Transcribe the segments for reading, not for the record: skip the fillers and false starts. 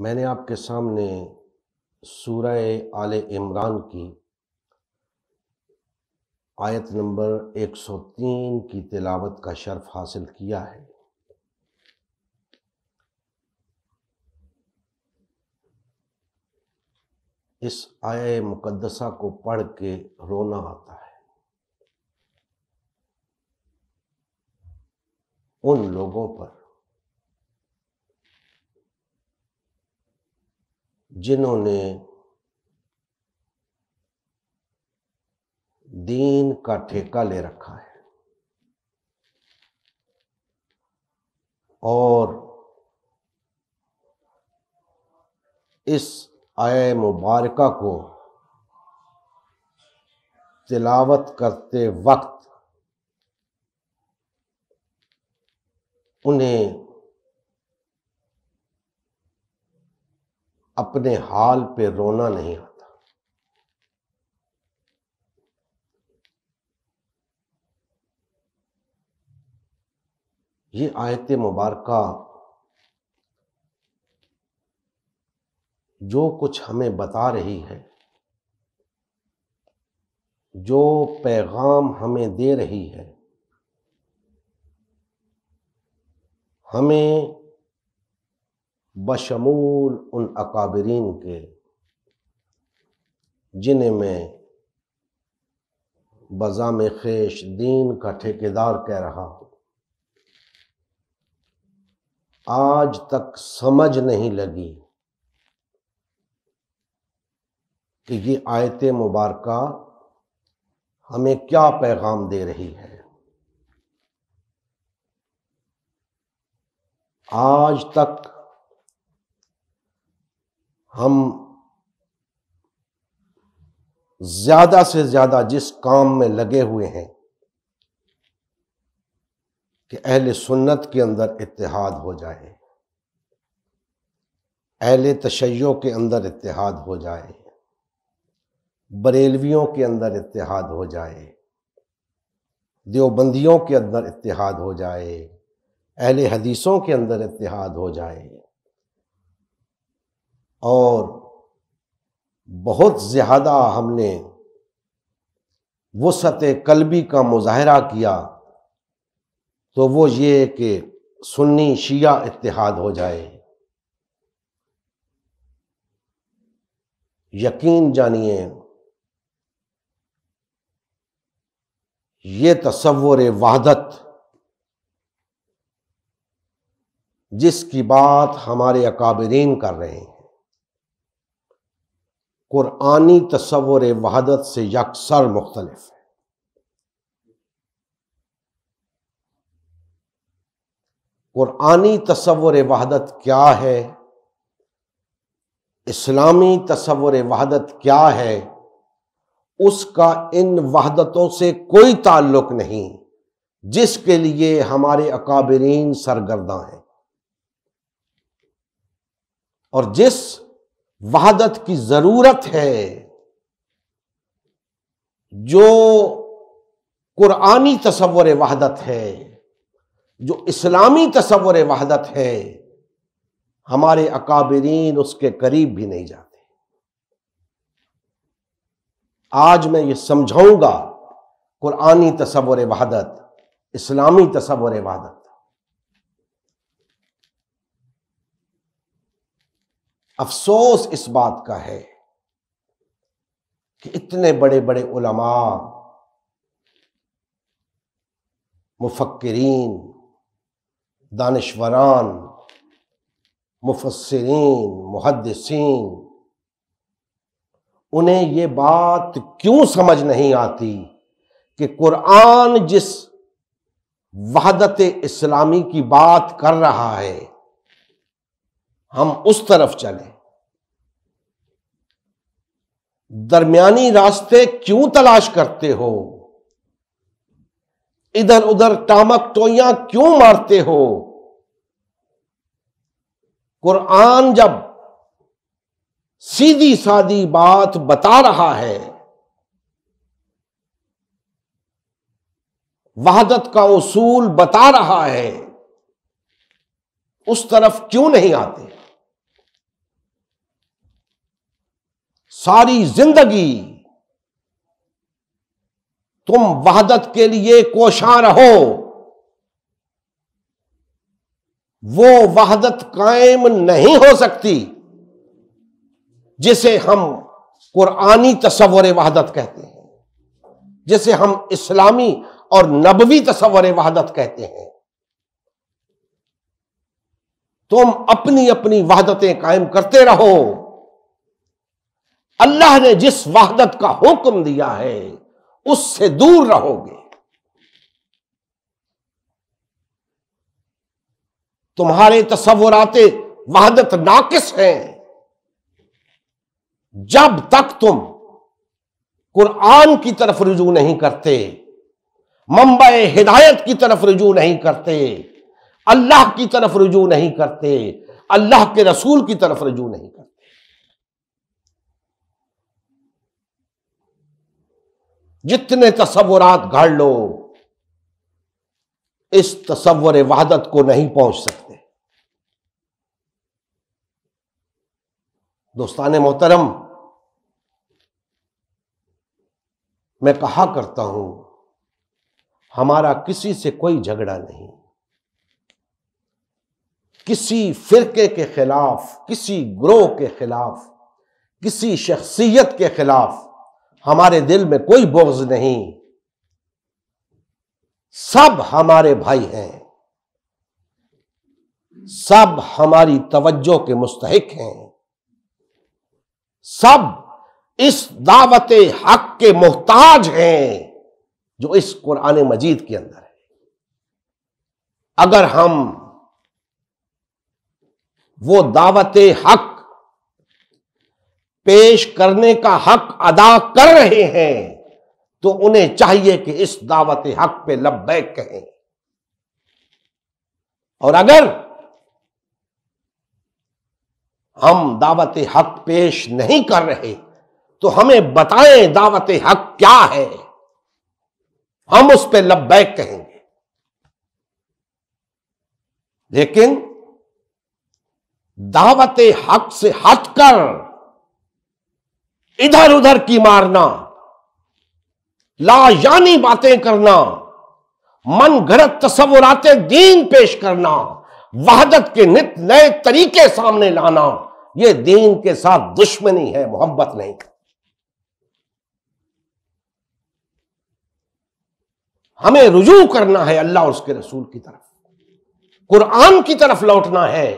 میں نے آپ کے سامنے سورہ آل عمران کی آیت نمبر 103 کی تلاوت کا شرف حاصل کیا ہے۔ اس آیہ مقدسہ کو پڑھ کے رونا آتا ہے ان لوگوں پر جنہوں نے دین کا ٹھیکہ لے رکھا ہے اور اس آیہ مبارکہ کو تلاوت کرتے وقت انہیں اپنے حال پہ رونا نہیں آتا۔ یہ آیت مبارکہ جو کچھ ہمیں بتا رہی ہے، جو پیغام ہمیں دے رہی ہے، ہمیں بشمول ان اکابرین کے جنہیں میں بزام خیش دین کا ٹھیکیدار کہہ رہا ہوں، آج تک سمجھ نہیں لگی کہ یہ آیت مبارکہ ہمیں کیا پیغام دے رہی ہے۔ آج تک ہم زیادہ سے زیادہ جس کام میں لگے ہوئے ہیں کہ اہل سنت کے اندر اتحاد ہو جائے، اہل تشیع کے اندر اتحاد ہو جائے، بریلویوں کے اندر اتحاد ہو جائے، دیوبندیوں کے اندر اتحاد ہو جائے، اہل حدیثوں کے اندر اتحاد ہو جائے، اور بہت زیادہ ہم نے وسعت قلبی کا مظاہرہ کیا تو وہ یہ کہ سنی شیعہ اتحاد ہو جائے۔ یقین جانیے یہ تصور وحدت جس کی بات ہمارے اکابرین کر رہے ہیں، قرآنی تصور وحدت سے یکسر مختلف ہے۔ قرآنی تصور وحدت کیا ہے، اسلامی تصور وحدت کیا ہے، اس کا ان وحدتوں سے کوئی تعلق نہیں جس کے لیے ہمارے اکابرین سرگرداں ہیں، اور جس وحدت کی ضرورت ہے، جو قرآنی تصور وحدت ہے، جو اسلامی تصور وحدت ہے، ہمارے اکابرین اس کے قریب بھی نہیں جاتے۔ آج میں یہ سمجھاؤں گا قرآنی تصور وحدت، اسلامی تصور وحدت۔ افسوس اس بات کا ہے کہ اتنے بڑے بڑے علماء، مفکرین، دانشوران، مفسرین، محدثین، انہیں یہ بات کیوں سمجھ نہیں آتی کہ قرآن جس وحدت اسلامی کی بات کر رہا ہے ہم اس طرف چلیں، درمیانی راستے کیوں تلاش کرتے ہو، ادھر ادھر ٹامک ٹوئیاں کیوں مارتے ہو؟ قرآن جب سیدھی سادی بات بتا رہا ہے، وحدت کا اصول بتا رہا ہے، اس طرف کیوں نہیں آتے؟ ساری زندگی تم وحدت کے لیے کوشاں رہو، وہ وحدت قائم نہیں ہو سکتی جسے ہم قرآنی تصور وحدت کہتے ہیں، جسے ہم اسلامی اور نبوی تصور وحدت کہتے ہیں۔ تم اپنی اپنی وحدتیں قائم کرتے رہو، اللہ نے جس وحدت کا حکم دیا ہے اس سے دور رہو گے۔ تمہارے تصورات وحدت ناقص ہیں جب تک تم قرآن کی طرف رجوع نہیں کرتے، منبع ہدایت کی طرف رجوع نہیں کرتے، اللہ کی طرف رجوع نہیں کرتے، اللہ کے رسول کی طرف رجوع نہیں کرتے۔ جتنے تصورات گھڑ لو، اس تصور وحدت کو نہیں پہنچ سکتے۔ دوستان محترم، میں کہا کرتا ہوں ہمارا کسی سے کوئی جھگڑا نہیں، کسی فرقے کے خلاف، کسی گروہ کے خلاف، کسی شخصیت کے خلاف ہمارے دل میں کوئی بغض نہیں، سب ہمارے بھائی ہیں، سب ہماری توجہ کے مستحق ہیں، سب اس دعوت حق کے محتاج ہیں جو اس قرآن مجید کے اندر ہے۔ اگر ہم وہ دعوت حق پیش کرنے کا حق ادا کر رہے ہیں تو انہیں چاہیے کہ اس دعوت حق پہ لبیک کہیں، اور اگر ہم دعوت حق پیش نہیں کر رہے تو ہمیں بتائیں دعوت حق کیا ہے، ہم اس پہ لبیک کہیں گے۔ لیکن دعوت حق سے ہٹ کر ادھر ادھر کی مارنا، لا یعنی باتیں کرنا، من گھڑت تصورات دین پیش کرنا، وحدت کے نت نئے طریقے سامنے لانا، یہ دین کے ساتھ دشمنی ہے، محبت نہیں۔ ہمیں رجوع کرنا ہے اللہ اور اس کے رسول کی طرف، قرآن کی طرف لوٹنا ہے،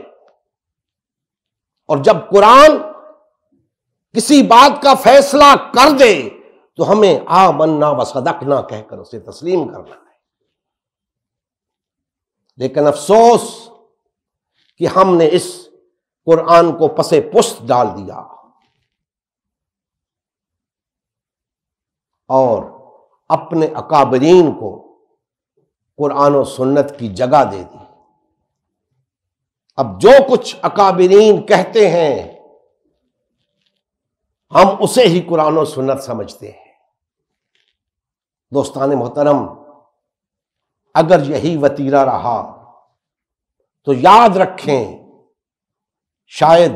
اور جب قرآن کسی بات کا فیصلہ کر دے تو ہمیں آمنا وصدقنا کہہ کر اسے تسلیم کرنا ہے۔ لیکن افسوس کہ ہم نے اس قرآن کو پسے پشت ڈال دیا اور اپنے اکابرین کو قرآن و سنت کی جگہ دے دی۔ اب جو کچھ اکابرین کہتے ہیں ہم اسے ہی قرآن و سنت سمجھتے ہیں۔ دوستان محترم، اگر یہی وتیرہ رہا تو یاد رکھیں شاید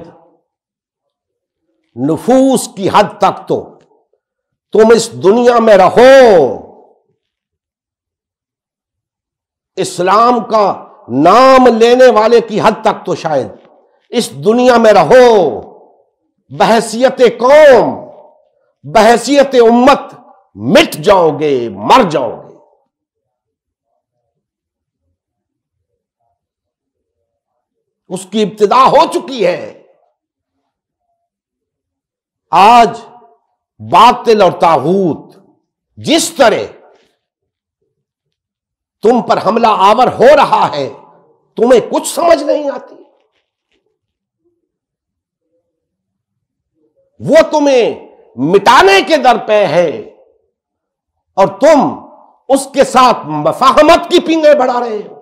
نفوس کی حد تک تو تم اس دنیا میں رہو، اسلام کا نام لینے والے کی حد تک تو شاید اس دنیا میں رہو، بحیثیت قوم، بحیثیت امت مٹ جاؤ گے، مر جاؤ گے۔ اس کی ابتدا ہو چکی ہے۔ آج باطل اور طاغوت جس طرح تم پر حملہ آور ہو رہا ہے، تمہیں کچھ سمجھ نہیں آتی، وہ تمہیں مٹانے کے در پہ ہے اور تم اس کے ساتھ مفاہمت کی پینگیں بڑھا رہے ہو،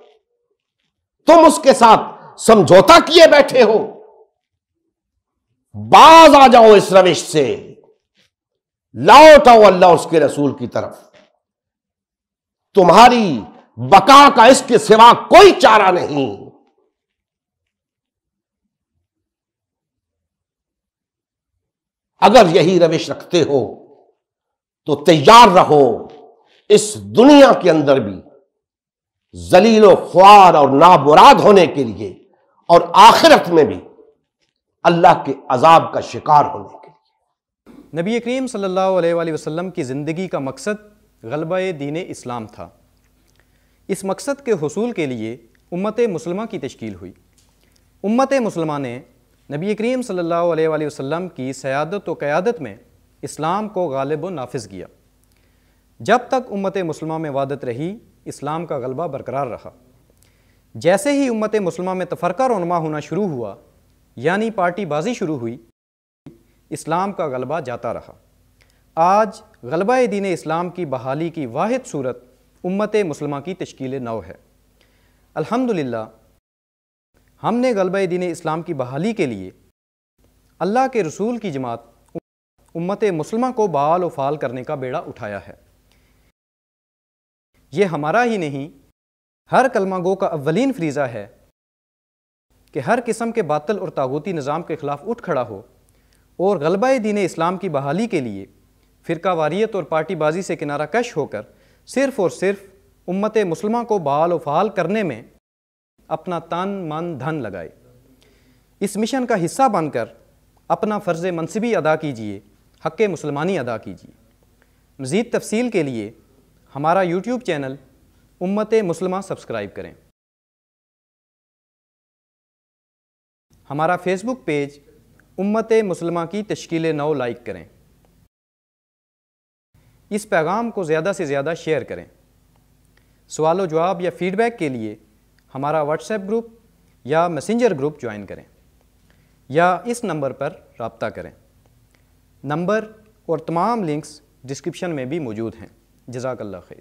تم اس کے ساتھ سمجھوتا کیے بیٹھے ہو۔ باز آ جاؤ اس روش سے، لوٹ آؤ اللہ اس کے رسول کی طرف۔ تمہاری بقا کا اس کے سوا کوئی چارہ نہیں۔ اگر یہی روش رکھتے ہو تو تیار رہو اس دنیا کے اندر بھی ذلیل و خوار اور نامراد ہونے کے لیے، اور آخرت میں بھی اللہ کے عذاب کا شکار ہونے کے لیے۔ نبی کریم صلی اللہ علیہ وآلہ وسلم کی زندگی کا مقصد غلبہ دین اسلام تھا۔ اس مقصد کے حصول کے لیے امت مسلمہ کی تشکیل ہوئی۔ امت مسلمہ نے نبی کریم صلی اللہ علیہ وآلہ وسلم کی سیادت و قیادت میں اسلام کو غالب و نافذ کیا۔ جب تک امت مسلمہ میں وحدت رہی، اسلام کا غلبہ برقرار رہا۔ جیسے ہی امت مسلمہ میں تفرقہ رونما ہونا شروع ہوا، یعنی پارٹی بازی شروع ہوئی، اسلام کا غلبہ جاتا رہا۔ آج غلبہ دین اسلام کی بحالی کی واحد صورت امت مسلمہ کی تشکیل نو ہے۔ الحمدللہ ہم نے غلبہ دین اسلام کی بحالی کے لیے اللہ کے رسول کی جماعت امت مسلمہ کو بحال و فعال کرنے کا بیڑا اٹھایا ہے۔ یہ ہمارا ہی نہیں، ہر کلمہ گو کا اولین فریضہ ہے کہ ہر قسم کے باطل اور طاغوتی نظام کے خلاف اٹھ کھڑا ہو اور غلبہ دین اسلام کی بحالی کے لیے فرقہ واریت اور پارٹی بازی سے کنارہ کش ہو کر صرف اور صرف امت مسلمہ کو بحال و فعال کرنے میں اپنا تن من دھن لگائے۔ اس مشن کا حصہ بن کر اپنا فرض منصبی ادا کیجیے، حق مسلمانی ادا کیجیے۔ مزید تفصیل کے لیے ہمارا یوٹیوب چینل امت مسلمہ سبسکرائب کریں۔ ہمارا فیس بک پیج امت مسلمہ کی تشکیل نو لائک کریں۔ اس پیغام کو زیادہ سے زیادہ شیئر کریں۔ سوال و جواب یا فیڈ بیک کے لیے ہمارا واٹس ایپ گروپ یا میسنجر گروپ جوائن کریں یا اس نمبر پر رابطہ کریں۔ نمبر اور تمام لنکس ڈسکرپشن میں بھی موجود ہیں۔ جزاک اللہ خیر۔